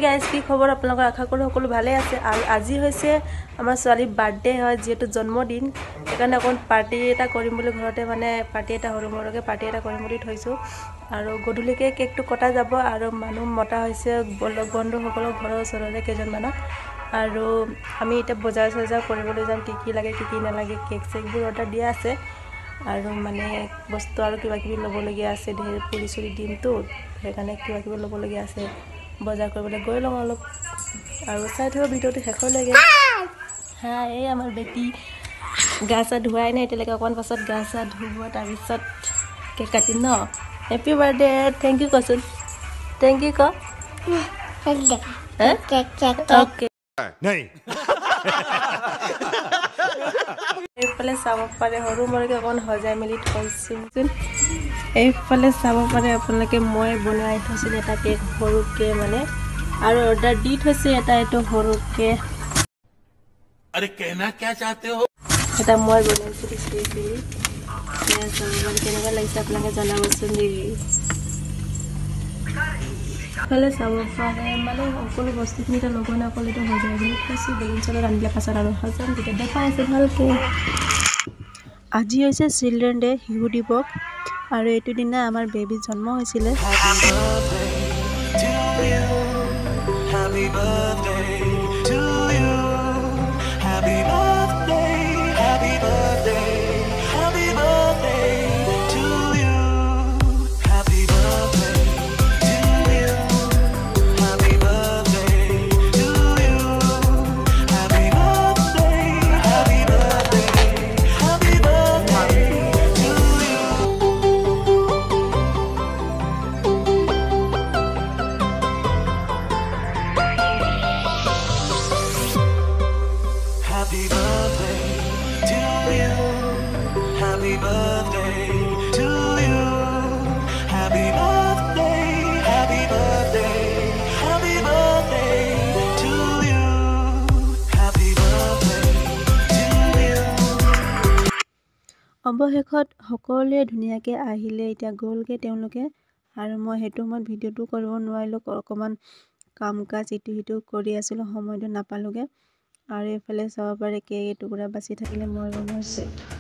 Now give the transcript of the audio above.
guys কি খবৰ আপোনালোকৰ আশা কৰোঁ সকলো ভালে আছে আৰু আজি হৈছে আমাৰ ছোৱালীৰ বাৰ্থডে হয় যেহেতু জন্মদিন সেইকাৰণে অকণ পাৰ্টি এটা কৰিম বুলি ঘৰতে মানে পাৰ্টি এটা সৰু মৰুকৈ পাৰ্টি এটা কৰিম বুলি থৈছোঁ আৰু গধূলিকৈ কেকটো কটা যাব আৰু মানুহ মতা হৈছে লগ বন্ধুসকলক ঘৰৰ ওচৰতে কেইজনমানক আৰু আমি এতিয়া বজাৰ চজাৰ কৰিবলৈ যাম কি লাগে কি নালাগে কেক চেকবোৰ অৰ্ডাৰ দিয়া আছে আৰু মানে বস্তু আৰু কিবা কিবি ল'বলগীয়া আছে ঢেৰ পুৰি চুৰি দিনটো সেইকাৰণে কিবা কিবি ল'বলগীয়া আছে বজাৰ কৰিবলৈ গৈ লওঁ অলপ আৰু চাই থাকিব ভিডিঅ'টো শেষলৈকে হা এই আমাৰ বেটি গা চা ধুৱাই নাই এতিয়ালৈকে অকণ পাছত গা চা ধুব তাৰপিছত কেক কাটিম ন হেপী বাৰ্থডে থেংক ইউ কচোন থেংক ইউ ক অ'কে নাই এইফালে চাব পাৰে সৰু মৰুকৈ অকণ সজাই মেলি থৈছোঁ এইফালে চাব পাৰে আপোনালোকে মই বনাই থৈছিলোঁ এটা কেক সৰুকৈ মানে আৰু অৰ্ডাৰ দি থৈছে এটা এইটো সৰুকৈ अरे कहना क्या चाहते हो এটা মই বনাইছিলোঁ স্পেচিয়েলি কেনেকুৱা লাগিছে আপোনালোকে জনাবচোন দেই এইফালে চাব পাৰে মানে সকলো বস্তুখিনি এতিয়া লগোৱা অকল এইটো সজাই মেলি থৈছোঁ বেলুন চেলুন আনিলে পাছত আৰু সজাম তেতিয়া দেখাই আছে ভালকৈ আজি হৈছে চিলড্ৰেন ডে শিশু দিৱস আৰু এইটো দিনা আমাৰ বেবী জন্ম হৈছিলে অৱশেষত সকলোৱে ধুনীয়াকৈ আহিলে এতিয়া গ'লগৈ তেওঁলোকে আৰু মই সেইটো সময়ত ভিডিঅ'টো কৰিব নোৱাৰিলোঁ অকণমান কাম কাজ ইটো সিটো কৰি আছিলোঁ সময়টো নাপালোঁগৈ আৰু এইফালে চাব পাৰে কেক এটুকুৰা বাচি থাকিলে মই বনাইছোঁ